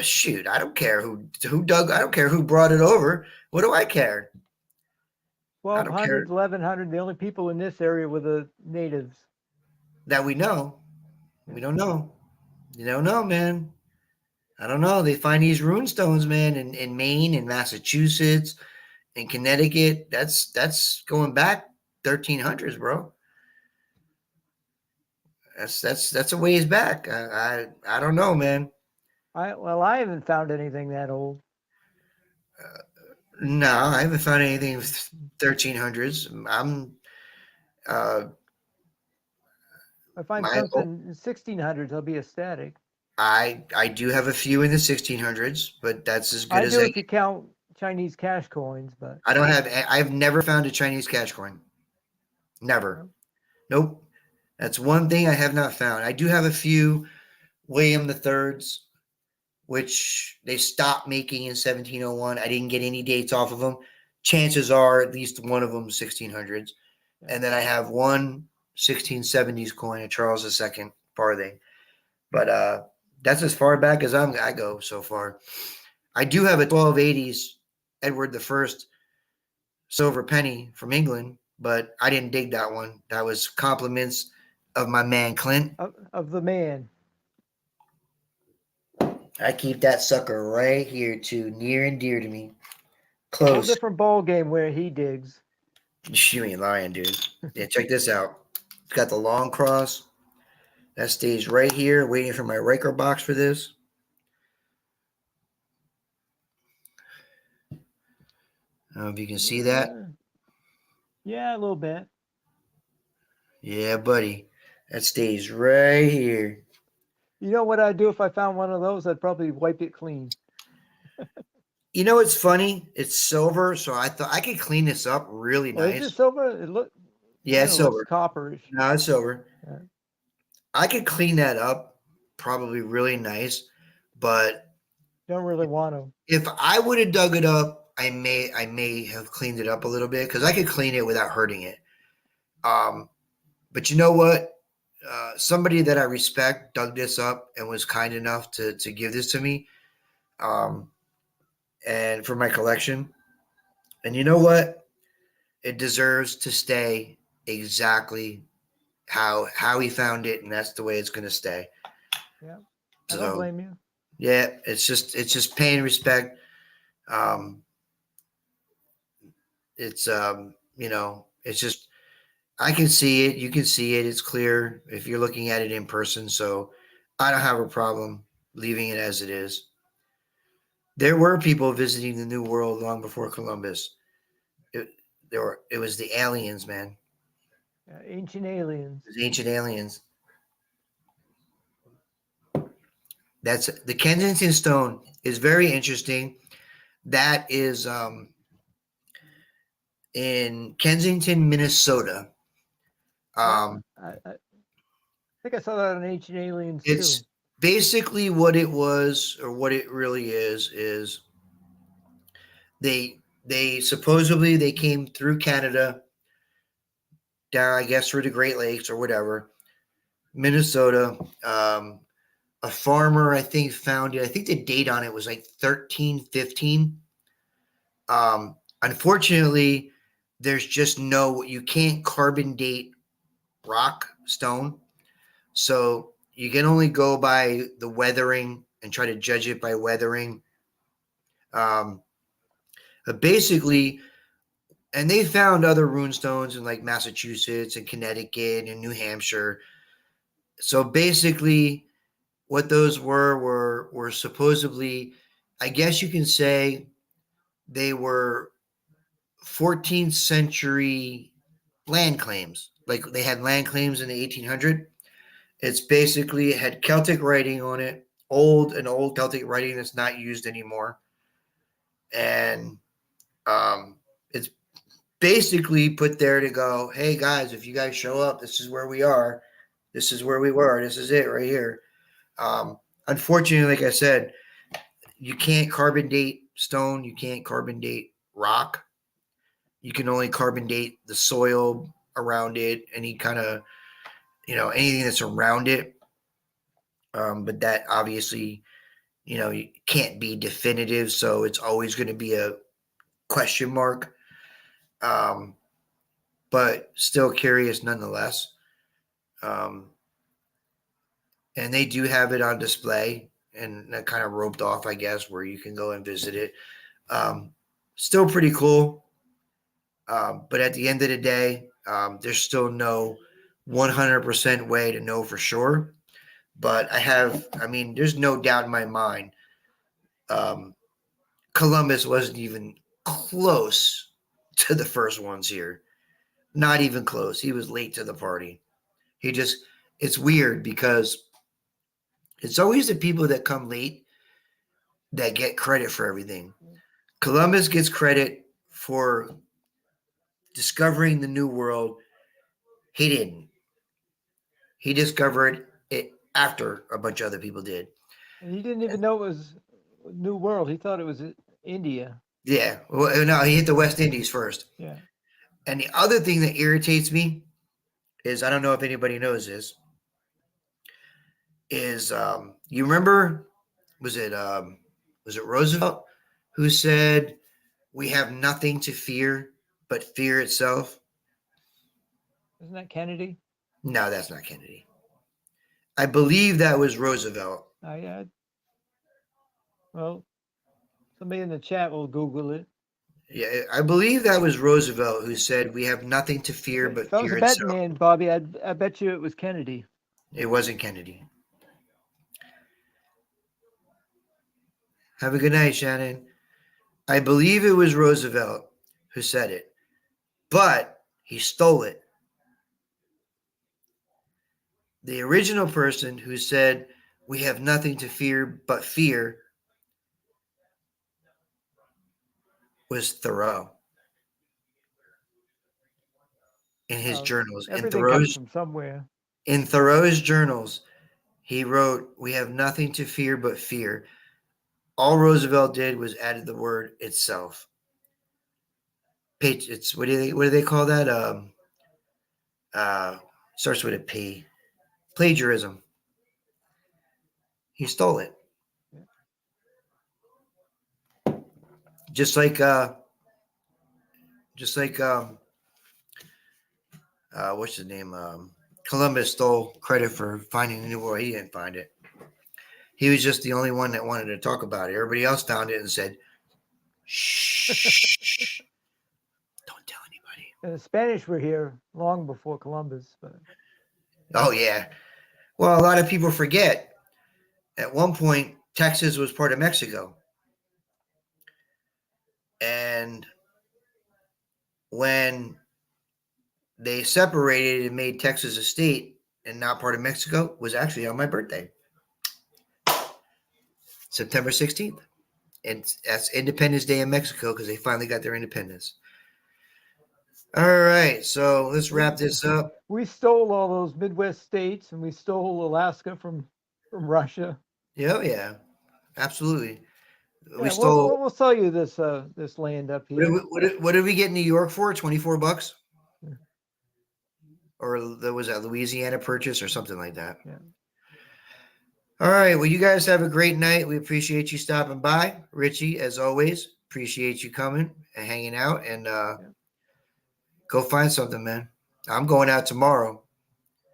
shoot, I don't care who dug. I don't care who brought it over. What do I care? 1200, 1100. The only people in this area were the natives. That we know. We don't know. You don't know, man. I don't know. They find these rune stones, man, in Maine and Massachusetts and Connecticut. That's going back 1300s, bro. That's a ways back. I don't know, man. I haven't found anything that old. No, I haven't found anything 1300s. If I find My- something in 1600s, I'll be ecstatic. I do have a few in the 1600s, but that's as good I as do I. if you count Chinese cash coins, but I don't have. I've never found a Chinese cash coin. Never. Nope. That's one thing I have not found. I do have a few William the Thirds, which they stopped making in 1701. I didn't get any dates off of them. Chances are at least one of them 1600s. And then I have one 1670s coin, a Charles II farthing. But that's as far back as I go so far. I do have a 1280s Edward I silver penny from England, but I didn't dig that one. That was compliments of my man Clint. of the man. I keep that sucker right here too, near and dear to me. Whole Close. different ball game where he digs. You ain't lying, dude. Yeah, check this out. It's got the long cross. That stays right here, waiting for my Riker box for this. I don't know if you can see that. Yeah, a little bit. Yeah, buddy. That stays right here. You know what I'd do if I found one of those? I'd probably wipe it clean. You know what's funny? It's silver, so I thought I could clean this up really Well, nice. is it silver? It look. Yeah, it's silver. Copperish. No, it's silver. Yeah. I could clean that up probably really nice, but Don't really want to. if I would have dug it up, I may have cleaned it up a little bit because I could clean it without hurting it. But you know what? Somebody that I respect dug this up and was kind enough to give this to me, and for my collection. And you know what? It deserves to stay exactly how he found it, and that's the way it's going to stay. Yeah, I don't So, blame you. yeah, it's just paying respect. It's it's just I can see it, you can see it, it's clear if you're looking at it in person. So I don't have a problem leaving it as it is. There were people visiting the New World long before Columbus. It was the aliens, man. Ancient aliens. It was ancient aliens. That's the Kensington Stone is very interesting. That is in Kensington, Minnesota. I think I saw that on Ancient Aliens It's too. basically what it was, or what it really is they supposedly they came through Canada, down I guess through the Great Lakes or whatever, Minnesota. A farmer I think found it. I think the date on it was like 1315. Unfortunately, there's just you can't carbon date rock stone, so you can only go by the weathering and try to judge it by weathering. But basically, and they found other rune stones in like Massachusetts and Connecticut and New Hampshire. So basically, what those were supposedly, I guess you can say, they were 14th century land claims. Like they had land claims in the 1800s. It's basically, it had Celtic writing on it, an old Celtic writing that's not used anymore. And it's basically put there to go, hey guys, if you guys show up, this is where we are. This is where we were. This is it right here. Unfortunately, like I said, you can't carbon date stone. You can't carbon date rock. You can only carbon date the soil around it, any kind of, anything that's around it. But that obviously, you can't be definitive. So it's always going to be a question mark. But still curious nonetheless. And they do have it on display and that kind of roped off, I guess, where you can go and visit it. Still pretty cool. But at the end of the day, there's still no 100% way to know for sure. But there's no doubt in my mind. Columbus wasn't even close to the first ones here. Not even close. He was late to the party. It's weird because it's always the people that come late that get credit for everything. Columbus gets credit for discovering the new world. He didn't. He discovered it after a bunch of other people did. And he didn't even know it was New World. He thought it was India. Yeah. Well, no, he hit the West Indies first. Yeah. And the other thing that irritates me is, I don't know if anybody knows this, is you remember, was it Roosevelt who said, we have nothing to fear but fear itself? Isn't that Kennedy? No, that's not Kennedy. I believe that was Roosevelt. Well, somebody in the chat will Google it. Yeah, I believe that was Roosevelt who said, we have nothing to fear but If I was fear a betting itself. man, Bobby, I bet you it was Kennedy. It wasn't Kennedy. Have a good night, Shannon. I believe it was Roosevelt who said it, but he stole it. The original person who said, we have nothing to fear but fear, was Thoreau. In his journals. Everything comes from somewhere. In Thoreau's journals, he wrote, we have nothing to fear but fear. All Roosevelt did was added the word itself. It's what do they call that? Starts with a P. Plagiarism. He stole it. Just like what's his name? Columbus stole credit for finding the New World. He didn't find it. He was just the only one that wanted to talk about it. Everybody else found it and said, shh, don't tell anybody. And the Spanish were here long before Columbus. But oh, yeah. Well, a lot of people forget. At one point, Texas was part of Mexico. And when they separated and made Texas a state and not part of Mexico, was actually on my birthday. September 16th. And that's Independence Day in Mexico because they finally got their independence. All right, so let's wrap this up. We stole all those Midwest states and we stole Alaska from Russia. Yeah, absolutely. Yeah, We stole. We'll sell you this land up here. What did we get in New York for? $24? Yeah. Or was that Louisiana Purchase or something like that? Yeah. All right. Well, you guys have a great night. We appreciate you stopping by. Richie, as always, appreciate you coming and hanging out. And go find something, man. I'm going out tomorrow.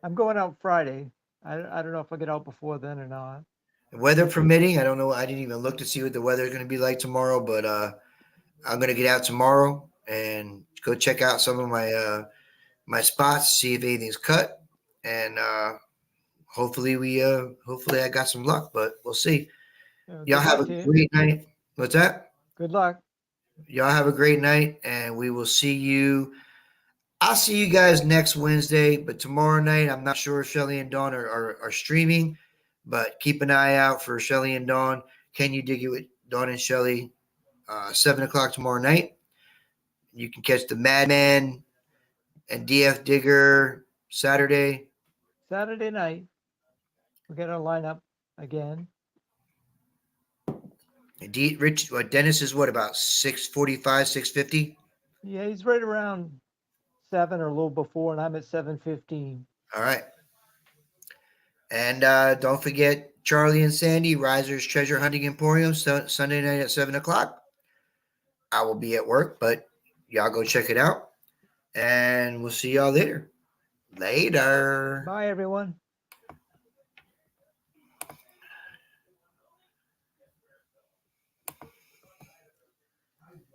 I'm going out Friday. I don't know if I'll get out before then or not. Weather permitting, I don't know. I didn't even look to see what the weather is going to be like tomorrow, but I'm going to get out tomorrow and go check out some of my spots, see if anything's cut, and hopefully I got some luck, but we'll see. Y'all have a great night. What's that? Good luck. Y'all have a great night, and we will see you. I'll see you guys next Wednesday, but tomorrow night, I'm not sure if Shelly and Dawn are streaming, But keep an eye out for Shelly and Dawn. Can You Dig It with Dawn and Shelly? 7 o'clock tomorrow night. You can catch the Madman and DF Digger Saturday. Saturday night. We're gonna line up again. And Dennis is what, about 6:45, 6:50? Yeah, he's right around 7 or a little before, and I'm at 7:15. All right. And don't forget Charlie and Sandy, Riser's Treasure Hunting Emporium, Sunday night at 7 o'clock. I will be at work, but y'all go check it out. And we'll see y'all later. Later. Bye, everyone.